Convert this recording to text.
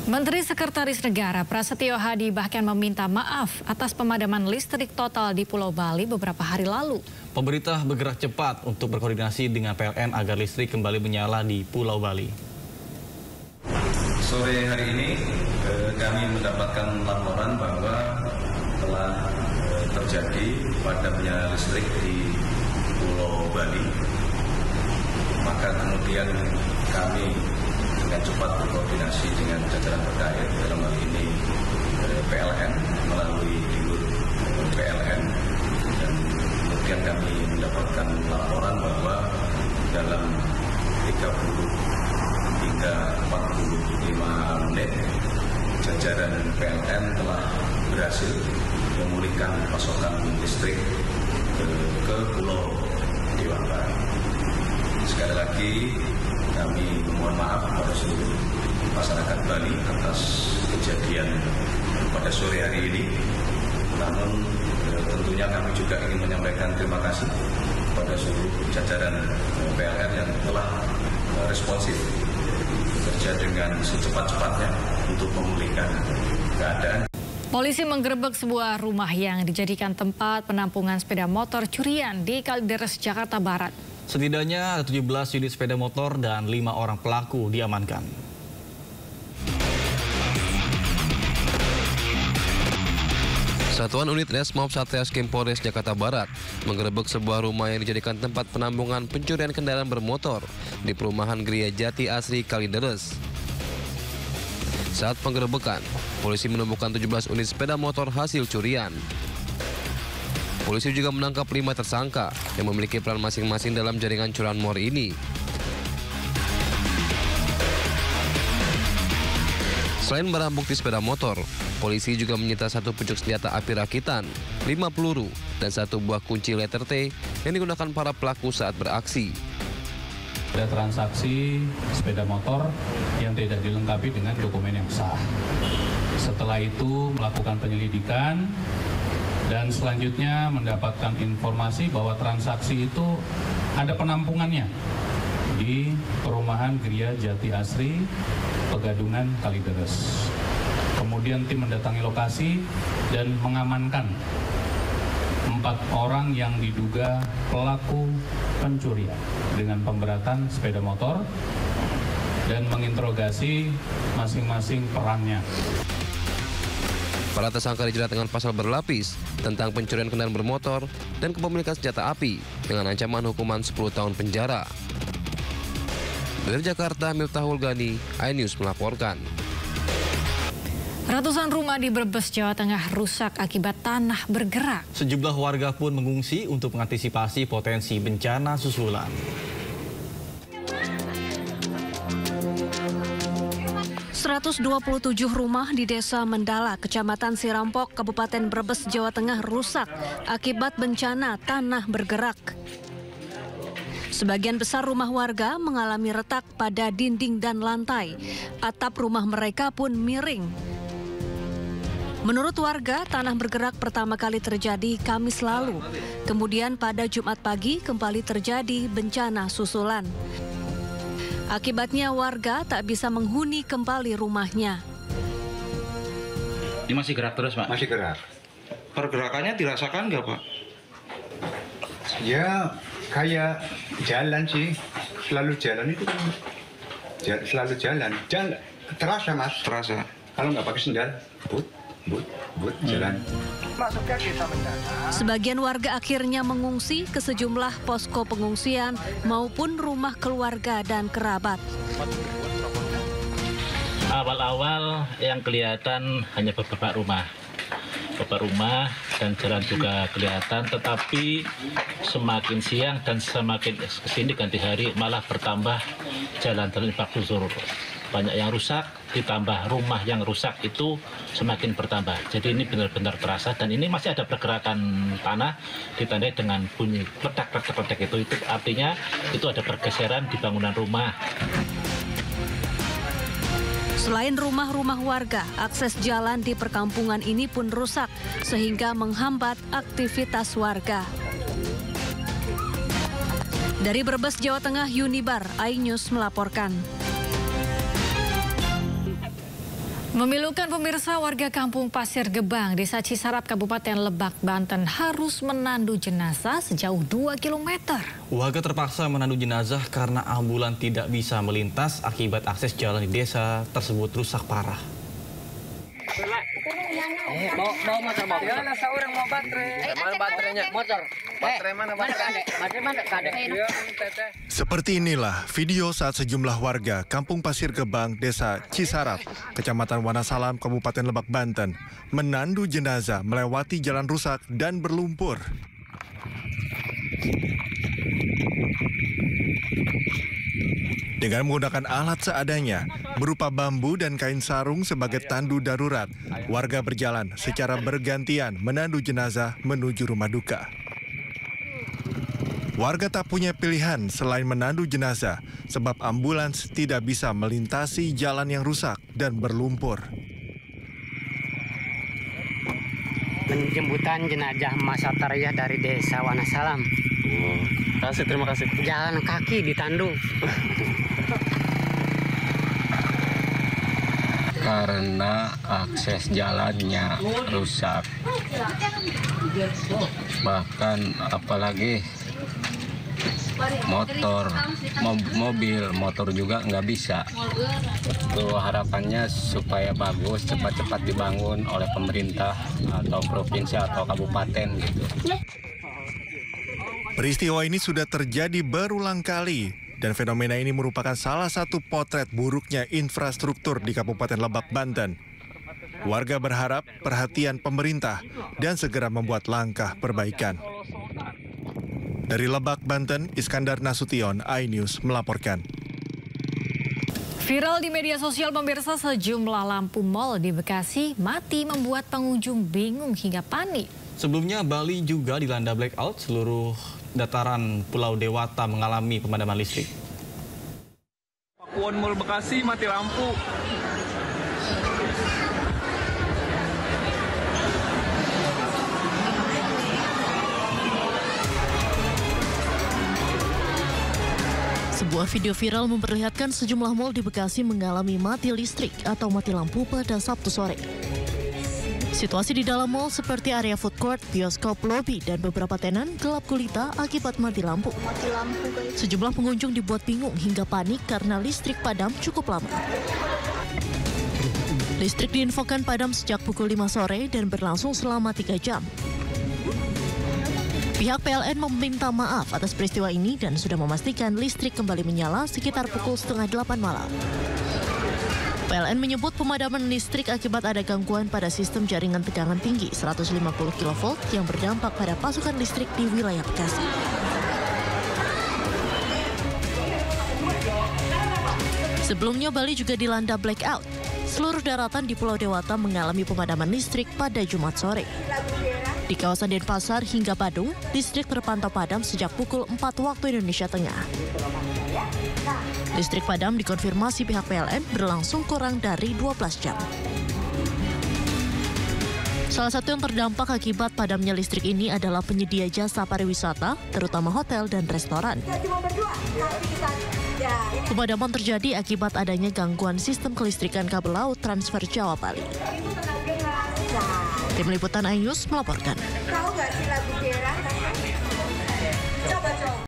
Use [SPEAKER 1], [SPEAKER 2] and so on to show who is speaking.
[SPEAKER 1] Menteri Sekretaris Negara Prasetyo Hadi bahkan meminta maaf atas pemadaman listrik total di Pulau Bali beberapa hari lalu.
[SPEAKER 2] Pemerintah bergerak cepat untuk berkoordinasi dengan PLN agar listrik kembali menyala di Pulau Bali.
[SPEAKER 3] Sore hari ini kami mendapatkan laporan bahwa telah terjadi padamnya listrik di Pulau Bali. Maka kemudian kami dengan cepat berkoordinasi dengan jajaran terkait, dalam hal ini PLN melalui Dirut PLN, dan kemudian kami mendapatkan laporan bahwa dalam 30 hingga 45 menit jajaran PLN telah berhasil memulihkan pasokan listrik ke Pulau Dewata. Sekali lagi kami mohon maaf kepada seluruh masyarakat Bali atas kejadian pada sore hari ini. Namun tentunya kami juga ingin menyampaikan terima kasih kepada seluruh jajaran PLN yang telah responsif bekerja dengan secepat-cepatnya untuk memulihkan keadaan.
[SPEAKER 1] Polisi menggerebek sebuah rumah yang dijadikan tempat penampungan sepeda motor curian di Kalideres, Jakarta Barat.
[SPEAKER 2] Setidaknya ada 17 unit sepeda motor dan 5 orang pelaku diamankan.
[SPEAKER 4] Satuan Unit Resmob Satreskrim Polres Jakarta Barat menggerebek sebuah rumah yang dijadikan tempat penampungan pencurian kendaraan bermotor di perumahan Gria Jati Asri Kalideres. Saat penggerebekan, polisi menemukan 17 unit sepeda motor hasil curian. Polisi juga menangkap 5 tersangka yang memiliki peran masing-masing dalam jaringan curanmor ini. Selain barang bukti sepeda motor, polisi juga menyita 1 pucuk senjata api rakitan, 5 peluru, dan 1 buah kunci letter T yang digunakan para pelaku saat beraksi.
[SPEAKER 5] Ada transaksi sepeda motor yang tidak dilengkapi dengan dokumen yang sah. Setelah itu melakukan penyelidikan dan selanjutnya mendapatkan informasi bahwa transaksi itu ada penampungannya di perumahan Gria Jati Asri, Pegadungan, Kalideres. Kemudian tim mendatangi lokasi dan mengamankan 4 orang yang diduga pelaku pencurian dengan pemberatan sepeda motor dan menginterogasi masing-masing perannya.
[SPEAKER 4] Para tersangka dijerat dengan pasal berlapis tentang pencurian kendaraan bermotor dan kepemilikan senjata api dengan ancaman hukuman 10 tahun penjara. Dari Jakarta, Miftahul Gani, iNews melaporkan.
[SPEAKER 1] Ratusan rumah di Brebes, Jawa Tengah rusak akibat tanah bergerak.
[SPEAKER 2] Sejumlah warga pun mengungsi untuk mengantisipasi potensi bencana susulan.
[SPEAKER 6] ...127 rumah di Desa Mendala, Kecamatan Sirampok, Kabupaten Brebes, Jawa Tengah rusak akibat bencana tanah bergerak. Sebagian besar rumah warga mengalami retak pada dinding dan lantai. Atap rumah mereka pun miring. Menurut warga, tanah bergerak pertama kali terjadi Kamis lalu. Kemudian pada Jumat pagi kembali terjadi bencana susulan. Akibatnya warga tak bisa menghuni kembali rumahnya.
[SPEAKER 7] Ini masih gerak terus, Pak?
[SPEAKER 8] Masih gerak.
[SPEAKER 7] Pergerakannya dirasakan nggak, Pak?
[SPEAKER 8] Ya, kayak jalan sih. Selalu jalan itu kan. Selalu jalan. Terasa, Mas.
[SPEAKER 7] Terasa.
[SPEAKER 8] Kalau nggak pakai sendal, but, jalan. Masuknya Desa Mendala.
[SPEAKER 6] Sebagian warga akhirnya mengungsi ke sejumlah posko pengungsian maupun rumah keluarga dan kerabat.
[SPEAKER 9] Awal-awal yang kelihatan hanya beberapa rumah dan jalan juga kelihatan, tetapi semakin siang dan semakin kesini ganti hari malah bertambah jalan-jalan infrastruktur. Banyak yang rusak, ditambah rumah yang rusak itu semakin bertambah. Jadi ini benar-benar terasa, dan ini masih ada pergerakan tanah ditandai dengan bunyi ledak-ledak itu artinya itu ada pergeseran di bangunan rumah.
[SPEAKER 6] Selain rumah-rumah warga, akses jalan di perkampungan ini pun rusak sehingga menghambat aktivitas warga. Dari Brebes, Jawa Tengah, Yunibar, iNews melaporkan.
[SPEAKER 1] Memilukan pemirsa, warga kampung Pasir Gebang, Desa Cisarap, Kabupaten Lebak, Banten harus menandu jenazah sejauh 2 km.
[SPEAKER 2] Warga terpaksa menandu jenazah karena ambulan tidak bisa melintas akibat akses jalan di desa tersebut rusak parah.
[SPEAKER 10] Bawa motor, bawa. Ya, seorang mau baterai. Mana baterainya? Motor. Baterai mana? Baterai mana?
[SPEAKER 11] Seperti inilah video saat sejumlah warga Kampung Pasir Gebang, Desa Cisarap, Kecamatan Wonosalam, Kabupaten Lebak, Banten, menandu jenazah melewati jalan rusak dan berlumpur. Dengan menggunakan alat seadanya, berupa bambu dan kain sarung sebagai tandu darurat, warga berjalan secara bergantian menandu jenazah menuju rumah duka. Warga tak punya pilihan selain menandu jenazah, sebab ambulans tidak bisa melintasi jalan yang rusak dan berlumpur.
[SPEAKER 10] Penjemputan jenazah Mas Satarya dari Desa Wonosalam.
[SPEAKER 11] Terima kasih.
[SPEAKER 10] Jalan kaki ditandu.
[SPEAKER 12] Karena akses jalannya rusak, bahkan apalagi motor juga nggak bisa. Itu harapannya supaya bagus, cepat-cepat dibangun oleh pemerintah atau provinsi atau kabupaten gitu.
[SPEAKER 11] Peristiwa ini sudah terjadi berulang kali dan fenomena ini merupakan salah satu potret buruknya infrastruktur di Kabupaten Lebak, Banten. Warga berharap perhatian pemerintah dan segera membuat langkah perbaikan. Dari Lebak, Banten, Iskandar Nasution, iNews melaporkan.
[SPEAKER 1] Viral di media sosial pemirsa, sejumlah lampu mal di Bekasi mati membuat pengunjung bingung hingga panik.
[SPEAKER 2] Sebelumnya Bali juga dilanda blackout, seluruh dataran Pulau Dewata mengalami pemadaman listrik.
[SPEAKER 13] Pakuwon Mall Bekasi mati lampu.
[SPEAKER 14] Sebuah video viral memperlihatkan sejumlah mal di Bekasi mengalami mati listrik atau mati lampu pada Sabtu sore. Situasi di dalam mal seperti area food court, bioskop, lobi, dan beberapa tenan gelap gulita akibat mati lampu. Sejumlah pengunjung dibuat bingung hingga panik karena listrik padam cukup lama. Listrik diinfokan padam sejak pukul 5 sore dan berlangsung selama 3 jam. Pihak PLN meminta maaf atas peristiwa ini dan sudah memastikan listrik kembali menyala sekitar pukul 7:30 malam. PLN menyebut pemadaman listrik akibat ada gangguan pada sistem jaringan tegangan tinggi 150 kV yang berdampak pada pasokan listrik di wilayah Bekasi. Sebelumnya Bali juga dilanda blackout. Seluruh daratan di Pulau Dewata mengalami pemadaman listrik pada Jumat sore. Di kawasan Denpasar hingga Badung, listrik terpantau padam sejak pukul 4 waktu Indonesia Tengah. Listrik padam dikonfirmasi pihak PLN berlangsung kurang dari 12 jam. Salah satu yang terdampak akibat padamnya listrik ini adalah penyedia jasa pariwisata, terutama hotel dan restoran. Pemadaman terjadi akibat adanya gangguan sistem kelistrikan kabel laut transfer Jawa Bali. Tim Liputan iNews melaporkan.